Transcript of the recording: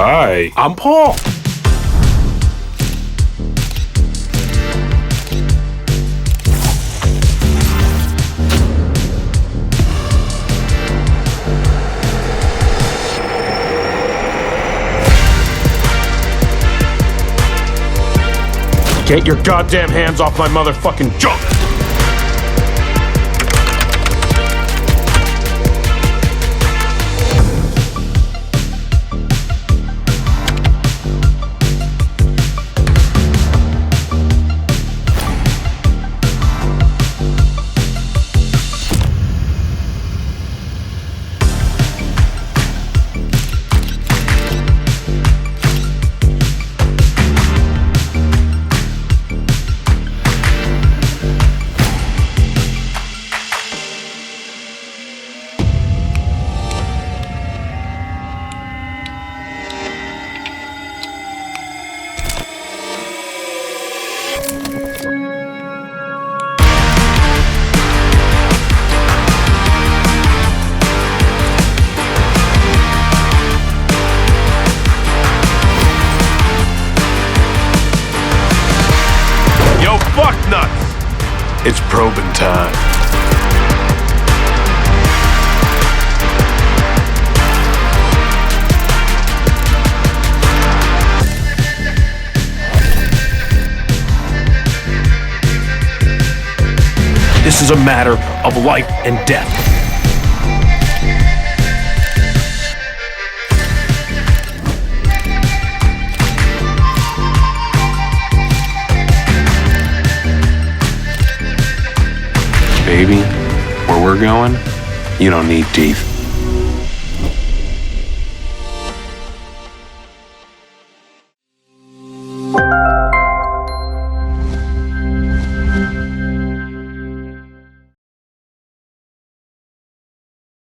hi. I'm Paul. Get your goddamn hands off my motherfucking junk! Fuck nuts! It's probing time. This is a matter of life and death. Baby, where we're going, you don't need teeth.